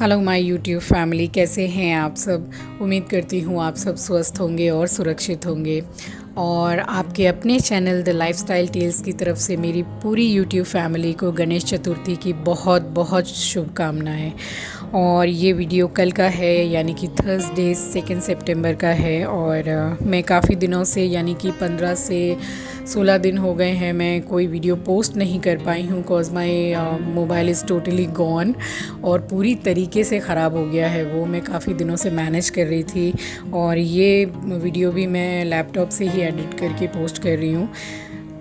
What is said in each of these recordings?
Hello my YouTube family, कैसे हैं आप सब। उम्मीद करती हूँ आप सब स्वस्थ होंगे और सुरक्षित होंगे। और आपके अपने चैनल द लाइफस्टाइल टेल्स की तरफ से मेरी पूरी यूट्यूब फैमिली को गणेश चतुर्थी की बहुत बहुत शुभकामनाएं। और ये वीडियो कल का है, यानी कि थर्सडे 2 सितंबर का है। और मैं काफ़ी दिनों से, यानी कि 15 से 16 दिन हो गए हैं, मैं कोई वीडियो पोस्ट नहीं कर पाई हूँ। Cause my mobile is totally gone और पूरी तरीके से ख़राब हो गया है। वो मैं काफ़ी दिनों से मैनेज कर रही थी और ये वीडियो भी मैं लैपटॉप से ही एडिट करके पोस्ट कर रही हूँ।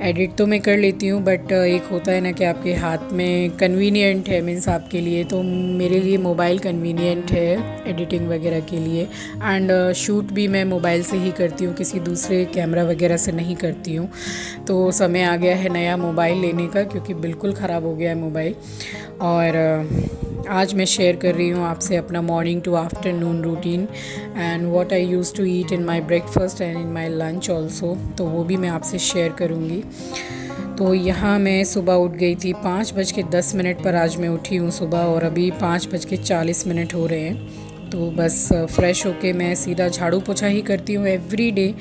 एडिट तो मैं कर लेती हूँ, बट एक होता है ना कि आपके हाथ में कन्वीनियंट है, मीन्स आपके लिए, तो मेरे लिए मोबाइल कन्वीनियंट है एडिटिंग वगैरह के लिए। एंड शूट भी मैं मोबाइल से ही करती हूँ, किसी दूसरे कैमरा वगैरह से नहीं करती हूँ। तो समय आ गया है नया मोबाइल लेने का, क्योंकि बिल्कुल ख़राब हो गया है मोबाइल। और आज मैं शेयर कर रही हूँ आपसे अपना morning to afternoon routine and what I use to eat in my breakfast and in my lunch also. तो वो भी मैं आपसे शेयर करूँगी। तो यहाँ मैं सुबह उठ गई थी 5:10 पर। आज मैं उठी हूँ सुबह और अभी 5:40 हो रहे हैं। तो बस फ्रेश होके मैं सीधा झाड़ू पोछा ही करती हूँ एवरी डे।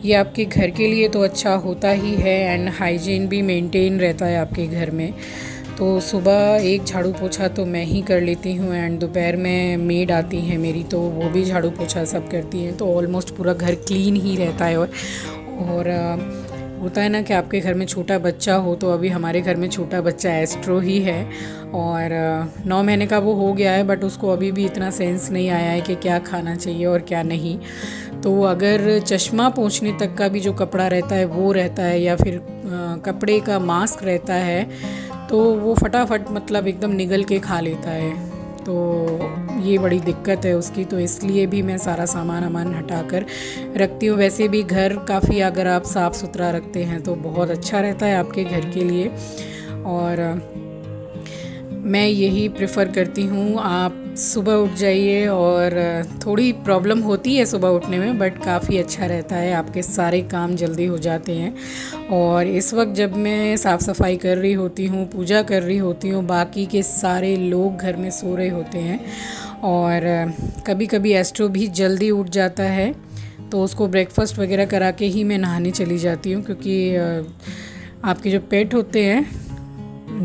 ये आपके घर के लिए तो अच्छा होता ही है एंड हाइजीन भी मेंटेन रहता है आपके घर में। तो सुबह एक झाड़ू पोछा तो मैं ही कर लेती हूँ एंड दोपहर में मेड आती हैं मेरी, तो वो भी झाड़ू पोछा सब करती हैं। तो ऑलमोस्ट पूरा घर क्लीन ही रहता है। और होता है ना कि आपके घर में छोटा बच्चा हो, तो अभी हमारे घर में छोटा बच्चा एस्ट्रो ही है और 9 महीने का वो हो गया है, बट उसको अभी भी इतना सेंस नहीं आया है कि क्या खाना चाहिए और क्या नहीं। तो अगर चश्मा पोंछने तक का भी जो कपड़ा रहता है वो रहता है, या फिर कपड़े का मास्क रहता है, तो वो फटाफट मतलब एकदम निगल के खा लेता है। तो ये बड़ी दिक्कत है उसकी, तो इसलिए भी मैं सारा सामान हटा कर रखती हूँ। वैसे भी घर काफ़ी, अगर आप साफ़ सुथरा रखते हैं तो बहुत अच्छा रहता है आपके घर के लिए। और मैं यही प्रेफर करती हूँ, आप सुबह उठ जाइए। और थोड़ी प्रॉब्लम होती है सुबह उठने में, बट काफ़ी अच्छा रहता है, आपके सारे काम जल्दी हो जाते हैं। और इस वक्त जब मैं साफ़ सफाई कर रही होती हूँ, पूजा कर रही होती हूँ, बाकी के सारे लोग घर में सो रहे होते हैं। और कभी कभी एस्ट्रो भी जल्दी उठ जाता है, तो उसको ब्रेकफास्ट वगैरह करा के ही मैं नहाने चली जाती हूँ। क्योंकि आपके जो पेट होते हैं,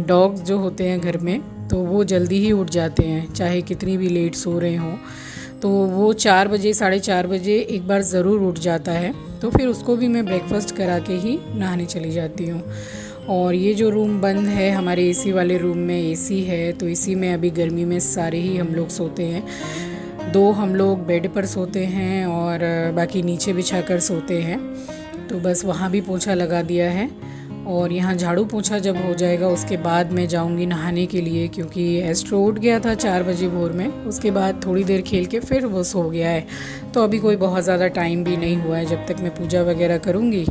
डॉग्स जो होते हैं घर में, तो वो जल्दी ही उठ जाते हैं, चाहे कितनी भी लेट सो रहे हों। तो वो 4 बजे 4:30 बजे एक बार ज़रूर उठ जाता है, तो फिर उसको भी मैं ब्रेकफास्ट करा के ही नहाने चली जाती हूँ। और ये जो रूम बंद है, हमारे एसी वाले रूम में एसी है, तो इसी में अभी गर्मी में सारे ही हम लोग सोते हैं। 2 हम लोग बेड पर सोते हैं और बाकी नीचे बिछा कर सोते हैं। तो बस वहाँ भी पोछा लगा दिया है। और यहाँ झाड़ू पोछा जब हो जाएगा उसके बाद मैं जाऊँगी नहाने के लिए, क्योंकि एस्ट्रो उठ गया था 4 बजे भोर में। उसके बाद थोड़ी देर खेल के फिर वो सो गया है। तो अभी कोई बहुत ज़्यादा टाइम भी नहीं हुआ है, जब तक मैं पूजा वगैरह करूँगी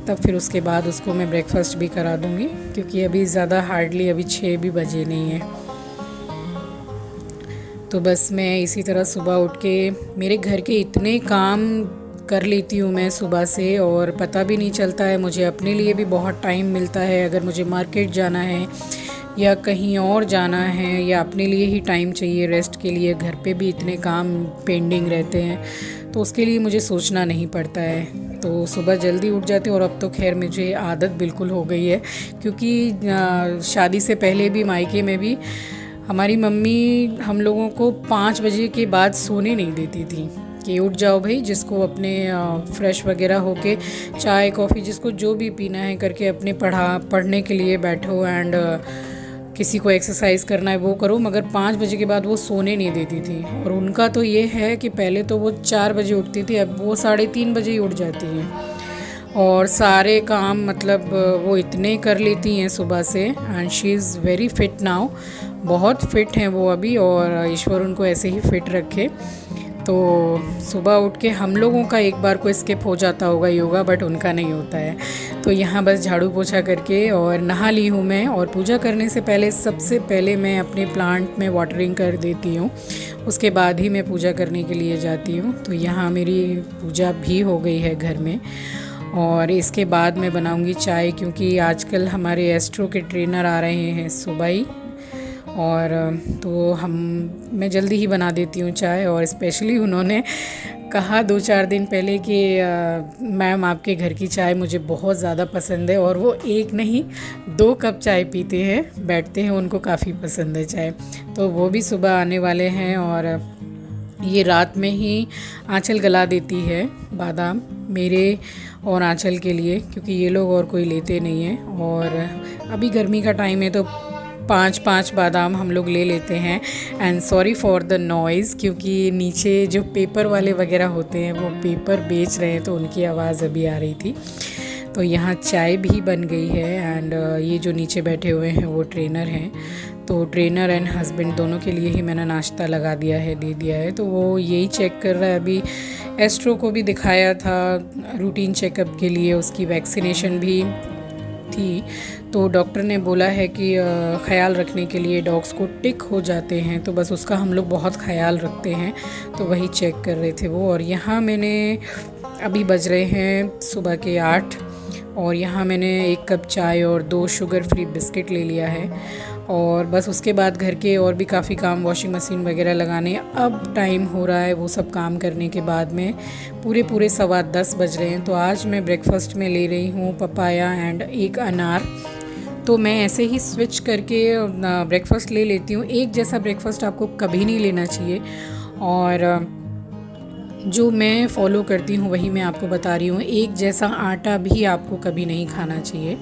तब फिर उसके बाद उसको मैं ब्रेकफास्ट भी करा दूँगी, क्योंकि अभी ज़्यादा हार्डली अभी 6 भी बजे नहीं है। तो बस मैं इसी तरह सुबह उठ के मेरे घर के इतने काम कर लेती हूँ मैं सुबह से, और पता भी नहीं चलता है। मुझे अपने लिए भी बहुत टाइम मिलता है, अगर मुझे मार्केट जाना है या कहीं और जाना है, या अपने लिए ही टाइम चाहिए रेस्ट के लिए। घर पे भी इतने काम पेंडिंग रहते हैं, तो उसके लिए मुझे सोचना नहीं पड़ता है। तो सुबह जल्दी उठ जाते हैं। और अब तो खैर मुझे आदत बिल्कुल हो गई है, क्योंकि शादी से पहले भी मायके में भी हमारी मम्मी हम लोगों को 5 बजे के बाद सोने नहीं देती थी कि उठ जाओ भाई, जिसको अपने फ्रेश वगैरह होके चाय कॉफ़ी जिसको जो भी पीना है करके अपने पढ़ने के लिए बैठो, एंड किसी को एक्सरसाइज करना है वो करो, मगर 5 बजे के बाद वो सोने नहीं देती थी। और उनका तो ये है कि पहले तो वो 4 बजे उठती थी, अब वो 3:30 बजे ही उठ जाती हैं। और सारे काम मतलब वो इतने कर लेती हैं सुबह से, and she is very fit now. बहुत फिट हैं वो अभी, और ईश्वर उनको ऐसे ही फिट रखे। तो सुबह उठ के हम लोगों का एक बार को स्किप हो जाता होगा योगा, बट उनका नहीं होता है। तो यहाँ बस झाड़ू पोछा करके और नहा ली हूँ मैं। और पूजा करने से पहले सबसे पहले मैं अपने प्लांट में वाटरिंग कर देती हूँ, उसके बाद ही मैं पूजा करने के लिए जाती हूँ। तो यहाँ मेरी पूजा भी हो गई है घर में। और इसके बाद मैं बनाऊंगी चाय, क्योंकि आजकल हमारे एस्ट्रो के ट्रेनर आ रहे हैं सुबह ही, और तो मैं जल्दी ही बना देती हूँ चाय। और स्पेशली उन्होंने कहा 2-4 दिन पहले कि मैम आपके घर की चाय मुझे बहुत ज़्यादा पसंद है, और वो एक नहीं 2 कप चाय पीते हैं, बैठते हैं, उनको काफ़ी पसंद है चाय। तो वो भी सुबह आने वाले हैं, और ये रात में ही आंचल गला देती है बादाम मेरे और आंचल के लिए, क्योंकि ये लोग और कोई लेते नहीं हैं। और अभी गर्मी का टाइम है तो 5-5 बादाम हम लोग ले लेते हैं। And sorry for the noise, क्योंकि नीचे जो पेपर वाले वगैरह होते हैं वो पेपर बेच रहे हैं, तो उनकी आवाज़ अभी आ रही थी। तो यहाँ चाय भी बन गई है। एंड ये जो नीचे बैठे हुए हैं वो ट्रेनर हैं, तो ट्रेनर एंड हस्बैंड दोनों के लिए ही मैंने नाश्ता लगा दिया है, दे दिया है। तो वो यही चेक कर रहा है। अभी एस्ट्रो को भी दिखाया था रूटीन चेकअप के लिए, उसकी वैक्सीनेशन भी थी। तो डॉक्टर ने बोला है कि ख़याल रखने के लिए डॉग्स को टिक हो जाते हैं, तो बस उसका हम लोग बहुत ख़याल रखते हैं, तो वही चेक कर रहे थे वो। और यहाँ मैंने अभी बज रहे हैं सुबह के 8, और यहाँ मैंने 1 कप चाय और 2 शुगर फ्री बिस्किट ले लिया है। और बस उसके बाद घर के और भी काफ़ी काम, वॉशिंग मशीन वगैरह लगाने, अब टाइम हो रहा है वो सब काम करने के बाद में पूरे 10:15 बज रहे हैं। तो आज मैं ब्रेकफास्ट में ले रही हूँ पपाया एंड 1 अनार। तो मैं ऐसे ही स्विच करके ब्रेकफास्ट ले लेती हूँ। एक जैसा ब्रेकफास्ट आपको कभी नहीं लेना चाहिए, और जो मैं फ़ॉलो करती हूँ वही मैं आपको बता रही हूँ। एक जैसा आटा भी आपको कभी नहीं खाना चाहिए।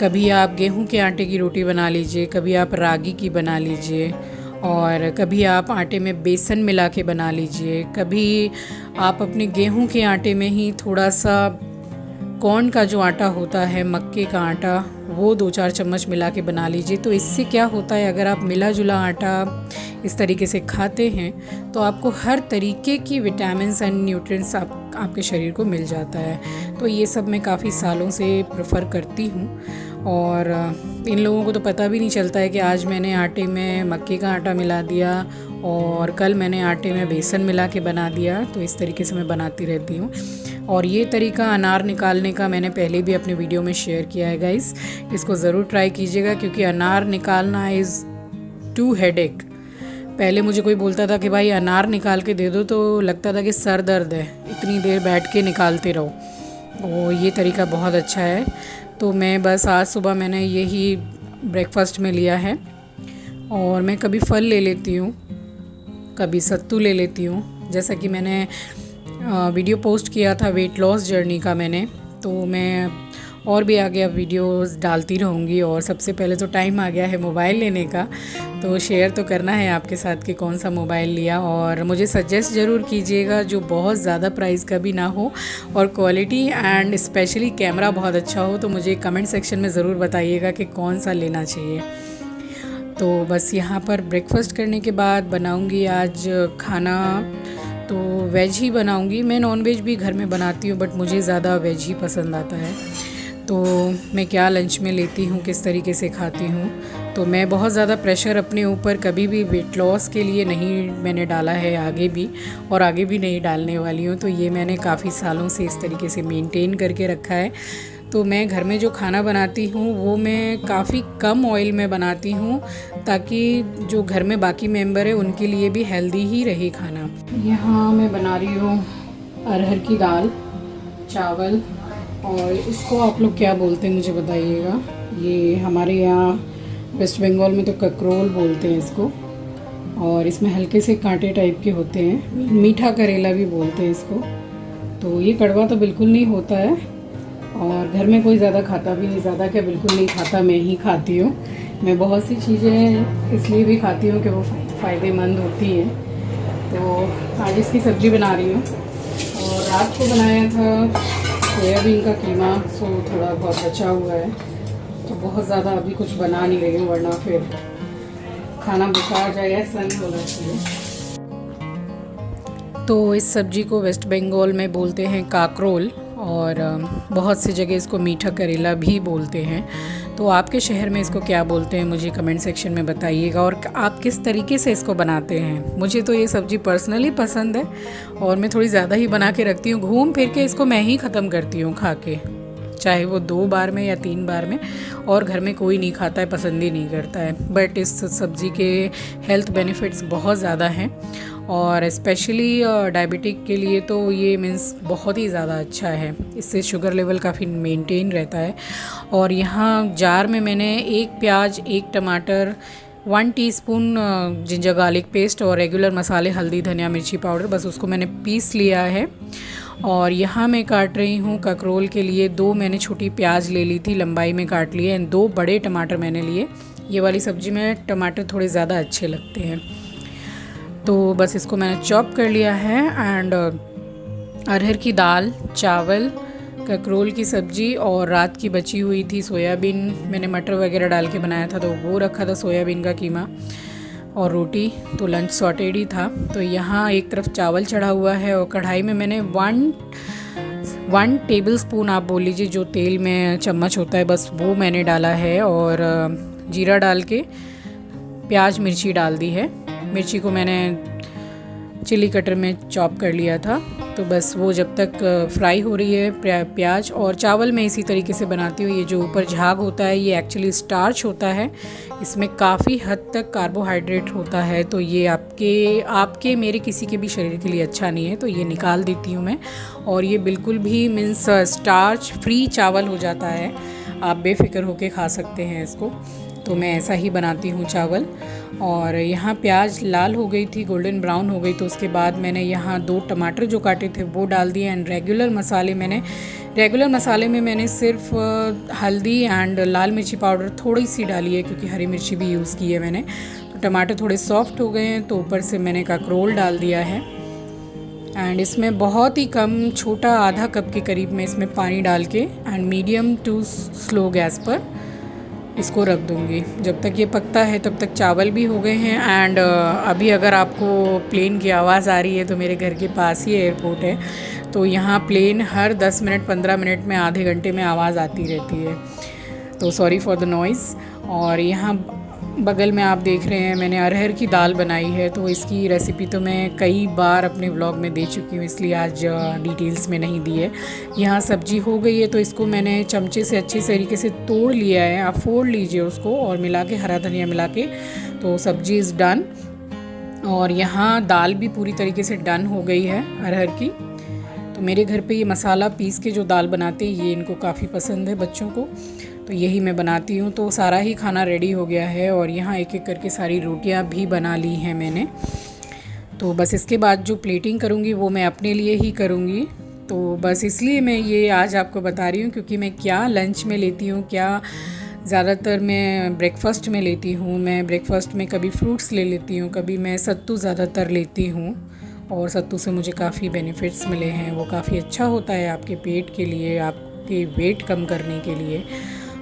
कभी आप गेहूं के आटे की रोटी बना लीजिए, कभी आप रागी की बना लीजिए, और कभी आप आटे में बेसन मिला के बना लीजिए, कभी आप अपने गेहूं के आटे में ही थोड़ा सा कॉर्न का जो आटा होता है, मक्के का आटा, वो 2-4 चम्मच मिला के बना लीजिए। तो इससे क्या होता है, अगर आप मिला जुला आटा इस तरीके से खाते हैं तो आपको हर तरीके की विटामिन्स एंड न्यूट्रिएंट्स आपके शरीर को मिल जाता है। तो ये सब मैं काफ़ी सालों से प्रेफर करती हूँ, और इन लोगों को तो पता भी नहीं चलता है कि आज मैंने आटे में मक्के का आटा मिला दिया और कल मैंने आटे में बेसन मिला के बना दिया। तो इस तरीके से मैं बनाती रहती हूँ। और ये तरीका अनार निकालने का मैंने पहले भी अपने वीडियो में शेयर किया है गाइस, इसको ज़रूर ट्राई कीजिएगा, क्योंकि अनार निकालना इज़ टू हेडेक। पहले मुझे कोई बोलता था कि भाई अनार निकाल के दे दो, तो लगता था कि सर दर्द है, इतनी देर बैठ के निकालते रहो। और ये तरीका बहुत अच्छा है। तो मैं बस आज सुबह मैंने यही ब्रेकफास्ट में लिया है। और मैं कभी फल ले लेती हूँ, कभी सत्तू ले लेती हूँ। जैसा कि मैंने वीडियो पोस्ट किया था वेट लॉस जर्नी का मैंने, तो मैं और भी आगे अब वीडियोस डालती रहूँगी। और सबसे पहले तो टाइम आ गया है मोबाइल लेने का, तो शेयर तो करना है आपके साथ कि कौन सा मोबाइल लिया। और मुझे सजेस्ट ज़रूर कीजिएगा जो बहुत ज़्यादा प्राइस का भी ना हो, और क्वालिटी एंड स्पेशली कैमरा बहुत अच्छा हो। तो मुझे कमेंट सेक्शन में ज़रूर बताइएगा कि कौन सा लेना चाहिए। तो बस यहाँ पर ब्रेकफास्ट करने के बाद बनाऊँगी आज खाना, तो वेज ही बनाऊँगी। मैं नॉन वेज भी घर में बनाती हूँ, बट मुझे ज़्यादा वेज ही पसंद आता है। तो मैं क्या लंच में लेती हूँ, किस तरीके से खाती हूँ, तो मैं बहुत ज़्यादा प्रेशर अपने ऊपर कभी भी वेट लॉस के लिए नहीं मैंने डाला है, आगे भी और आगे भी नहीं डालने वाली हूँ। तो ये मैंने काफ़ी सालों से इस तरीके से मेंटेन करके रखा है। तो मैं घर में जो खाना बनाती हूँ वो मैं काफ़ी कम ऑयल में बनाती हूँ, ताकि जो घर में बाकी मेंबर है उनके लिए भी हेल्दी ही रहे खाना। यहाँ मैं बना रही हूँ अरहर की दाल, चावल, और इसको आप लोग क्या बोलते हैं मुझे बताइएगा। ये हमारे यहाँ वेस्ट बंगाल में तो ककरोल बोलते हैं इसको, और इसमें हल्के से कांटे टाइप के होते हैं, मीठा करेला भी बोलते हैं इसको। तो ये कड़वा तो बिल्कुल नहीं होता है, और घर में कोई ज़्यादा खाता भी नहीं, ज़्यादा क्या बिल्कुल नहीं खाता, मैं ही खाती हूँ। मैं बहुत सी चीज़ें इसलिए भी खाती हूँ कि वो फ़ायदेमंद होती हैं। तो आज इसकी सब्ज़ी बना रही हूँ, और रात को बनाया था सोयाबीन का कीमा, सो थोड़ा बहुत बचा हुआ है। तो बहुत ज़्यादा अभी कुछ बना नहीं रही हूँ, वरना फिर खाना बेकार जाए, ऐसा नहीं होना चाहिए। तो इस सब्ज़ी को वेस्ट बंगाल में बोलते हैं काकरोल, और बहुत सी जगह इसको मीठा करेला भी बोलते हैं। तो आपके शहर में इसको क्या बोलते हैं मुझे कमेंट सेक्शन में बताइएगा, और आप किस तरीके से इसको बनाते हैं। मुझे तो ये सब्ज़ी पर्सनली पसंद है, और मैं थोड़ी ज़्यादा ही बना के रखती हूँ। घूम फिर के इसको मैं ही ख़त्म करती हूँ खा के। चाहे वो 2 बार में या 3 बार में, और घर में कोई नहीं खाता है, पसंद ही नहीं करता है। बट इस सब्ज़ी के हेल्थ बेनिफिट्स बहुत ज़्यादा हैं और स्पेशली डायबिटिक के लिए तो ये मीन्स बहुत ही ज़्यादा अच्छा है। इससे शुगर लेवल काफ़ी मेंटेन रहता है। और यहाँ जार में मैंने 1 प्याज, 1 टमाटर, 1 टीस्पून जिंजर गार्लिक पेस्ट और रेगुलर मसाले, हल्दी, धनिया, मिर्ची पाउडर, बस उसको मैंने पीस लिया है। और यहाँ मैं काट रही हूँ ककरोल के लिए 2 मैंने छोटी प्याज ले ली थी, लंबाई में काट लिए, एंड 2 बड़े टमाटर मैंने लिए। ये वाली सब्ज़ी में टमाटर थोड़े ज़्यादा अच्छे लगते हैं। तो बस इसको मैंने चॉप कर लिया है। एंड अरहर की दाल, चावल, ककरोल की सब्ज़ी और रात की बची हुई थी सोयाबीन, मैंने मटर वगैरह डाल के बनाया था तो वो रखा था, सोयाबीन का कीमा, और रोटी। तो लंच सॉटेड ही था। तो यहाँ एक तरफ चावल चढ़ा हुआ है और कढ़ाई में मैंने 1 टेबल स्पून आप बोल लीजिए, जो तेल में चम्मच होता है बस वो मैंने डाला है, और जीरा डाल के प्याज मिर्ची डाल दी है। मिर्ची को मैंने चिली कटर में चॉप कर लिया था। तो बस वो जब तक फ्राई हो रही है प्याज, और चावल मैं इसी तरीके से बनाती हूँ। ये जो ऊपर झाग होता है ये एक्चुअली स्टार्च होता है, इसमें काफ़ी हद तक कार्बोहाइड्रेट होता है, तो ये आपके मेरे किसी के भी शरीर के लिए अच्छा नहीं है, तो ये निकाल देती हूँ मैं। और ये बिल्कुल भी मीन्स स्टार्च फ्री चावल हो जाता है, आप बेफिक्र होके खा सकते हैं इसको। तो मैं ऐसा ही बनाती हूँ चावल। और यहाँ प्याज लाल हो गई थी, गोल्डन ब्राउन हो गई, तो उसके बाद मैंने यहाँ 2 टमाटर जो काटे थे वो डाल दिए। एंड रेगुलर मसाले में मैंने सिर्फ हल्दी एंड लाल मिर्ची पाउडर थोड़ी सी डाली है, क्योंकि हरी मिर्ची भी यूज़ की है मैंने। तो टमाटर थोड़े सॉफ्ट हो गए हैं, तो ऊपर से मैंने ककरोल डाल दिया है। एंड इसमें बहुत ही कम, छोटा आधा कप के करीब में इसमें पानी डाल के and medium to slow gas पर इसको रख दूँगी। जब तक ये पकता है तब तक चावल भी हो गए हैं। एंड अभी अगर आपको प्लेन की आवाज़ आ रही है तो मेरे घर के पास ही एयरपोर्ट है, तो यहाँ प्लेन हर 10 मिनट 15 मिनट में, आधे घंटे में आवाज़ आती रहती है, तो सॉरी फॉर द नॉइज़। और यहाँ बगल में आप देख रहे हैं मैंने अरहर की दाल बनाई है, तो इसकी रेसिपी तो मैं कई बार अपने व्लॉग में दे चुकी हूँ, इसलिए आज डिटेल्स में नहीं दी है। यहाँ सब्जी हो गई है, तो इसको मैंने चमचे से अच्छे तरीके से तोड़ लिया है। आप फोड़ लीजिए उसको और मिला के, हरा धनिया मिला के, तो सब्जी इज़ डन। और यहाँ दाल भी पूरी तरीके से डन हो गई है अरहर की। तो मेरे घर पे ये मसाला पीस के जो दाल बनाते हैं ये इनको काफ़ी पसंद है बच्चों को, तो यही मैं बनाती हूँ। तो सारा ही खाना रेडी हो गया है और यहाँ एक एक करके सारी रोटियाँ भी बना ली हैं मैंने। तो बस इसके बाद जो प्लेटिंग करूँगी वो मैं अपने लिए ही करूँगी। तो बस इसलिए मैं ये आज आपको बता रही हूँ, क्योंकि मैं क्या लंच में लेती हूँ, क्या ज़्यादातर मैं ब्रेकफ़ास्ट में लेती हूँ। मैं ब्रेकफ़ास्ट में कभी फ्रूट्स ले लेती हूँ, कभी मैं सत्तू ज़्यादातर लेती हूँ, और सत्तू से मुझे काफ़ी बेनिफिट्स मिले हैं। वो काफ़ी अच्छा होता है आपके पेट के लिए, आपके वेट कम करने के लिए।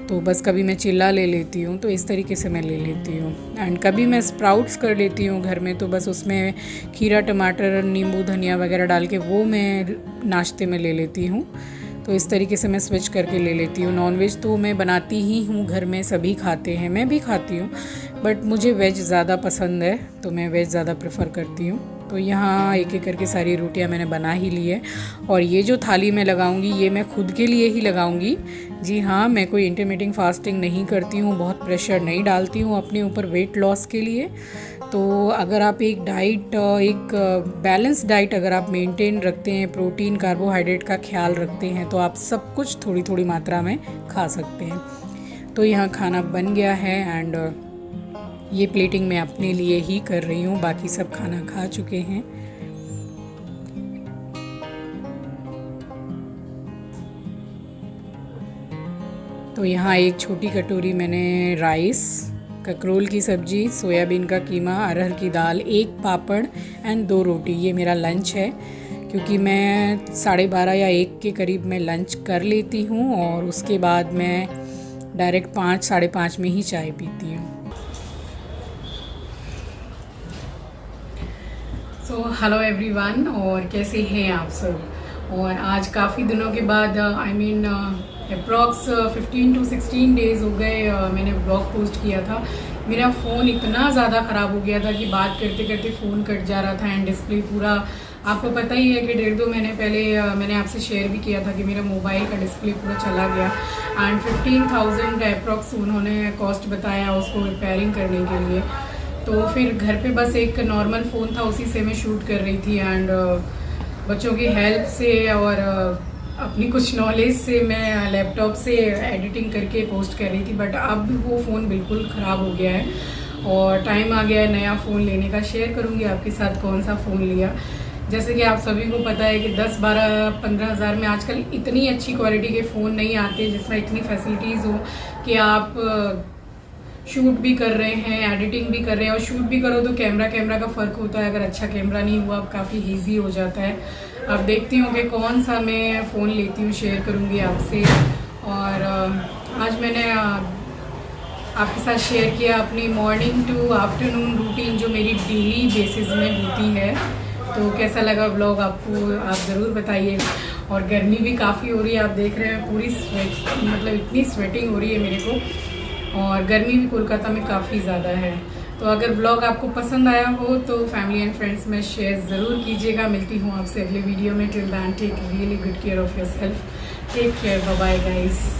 तो बस कभी मैं चिल्ला ले लेती हूँ, तो इस तरीके से मैं ले लेती हूँ। एंड कभी मैं स्प्राउट्स कर लेती हूँ घर में, तो बस उसमें खीरा, टमाटर, नींबू, धनिया वगैरह डाल के वो मैं नाश्ते में ले लेती हूँ। तो इस तरीके से मैं स्विच करके ले लेती हूँ। नॉनवेज तो मैं बनाती ही हूँ घर में, सभी खाते हैं, मैं भी खाती हूँ, बट मुझे वेज ज़्यादा पसंद है, तो मैं वेज ज़्यादा प्रेफर करती हूँ। तो यहाँ एक एक करके सारी रोटियाँ मैंने बना ही ली है। और ये जो थाली में लगाऊंगी ये मैं खुद के लिए ही लगाऊंगी। जी हाँ, मैं कोई इंटरमिटेंट फास्टिंग नहीं करती हूँ, बहुत प्रेशर नहीं डालती हूँ अपने ऊपर वेट लॉस के लिए। तो अगर आप एक बैलेंस डाइट अगर आप मेंटेन रखते हैं, प्रोटीन कार्बोहाइड्रेट का ख्याल रखते हैं, तो आप सब कुछ थोड़ी थोड़ी मात्रा में खा सकते हैं। तो यहाँ खाना बन गया है एंड ये प्लेटिंग मैं अपने लिए ही कर रही हूँ, बाकी सब खाना खा चुके हैं। तो यहाँ एक छोटी कटोरी मैंने राइस, ककरोल की सब्ज़ी, सोयाबीन का कीमा, अरहर की दाल, 1 पापड़ एंड 2 रोटी, ये मेरा लंच है। क्योंकि मैं 12:30 या 1 के करीब मैं लंच कर लेती हूँ और उसके बाद मैं डायरेक्ट 5 साढ़े 5 में ही चाय पीती हूँ। सो हेलो एवरीवन, और कैसे हैं आप सब। और आज काफ़ी दिनों के बाद अप्रॉक्स 15 to 16 डेज़ हो गए मैंने ब्लॉग पोस्ट किया था। मेरा फ़ोन इतना ज़्यादा ख़राब हो गया था कि बात करते करते फ़ोन कट जा रहा था एंड डिस्प्ले पूरा आपको पता ही है कि 1.5-2 महीने पहले मैंने आपसे शेयर भी किया था कि मेरा मोबाइल का डिस्प्ले पूरा चला गया एंड 15,000 अप्रॉक्स उन्होंने कॉस्ट बताया उसको रिपेयरिंग करने के लिए। तो फिर घर पे बस एक नॉर्मल फ़ोन था, उसी से मैं शूट कर रही थी एंड बच्चों की हेल्प से और अपनी कुछ नॉलेज से मैं लैपटॉप से एडिटिंग करके पोस्ट कर रही थी। बट अब वो फ़ोन बिल्कुल ख़राब हो गया है और टाइम आ गया है नया फ़ोन लेने का। शेयर करूँगी आपके साथ कौन सा फ़ोन लिया। जैसे कि आप सभी को पता है कि 10, 12, 15 हज़ार में आजकल इतनी अच्छी क्वालिटी के फ़ोन नहीं आते जिसमें इतनी फैसिलिटीज़ हो कि आप शूट भी कर रहे हैं, एडिटिंग भी कर रहे हैं। और शूट भी करो तो कैमरा का फ़र्क होता है, अगर अच्छा कैमरा नहीं हुआ काफ़ी ईजी हो जाता है। अब देखती हूँ कि कौन सा मैं फ़ोन लेती हूँ, शेयर करूँगी आपसे। और आज मैंने आपके साथ शेयर किया अपनी मॉर्निंग टू आफ्टरनून रूटीन जो मेरी डेली बेसिस में होती है। तो कैसा लगा व्लॉग आपको, आप ज़रूर बताइए। और गर्मी भी काफ़ी हो रही है, आप देख रहे हैं पूरी मतलब इतनी स्वेटिंग हो रही है मेरे को, और गर्मी भी कोलकाता में काफ़ी ज़्यादा है। तो अगर व्लॉग आपको पसंद आया हो तो फैमिली एंड फ्रेंड्स में शेयर ज़रूर कीजिएगा। मिलती हूँ आपसे अगले वीडियो में। Till then take really good care of yourself. Take care, bye bye guys.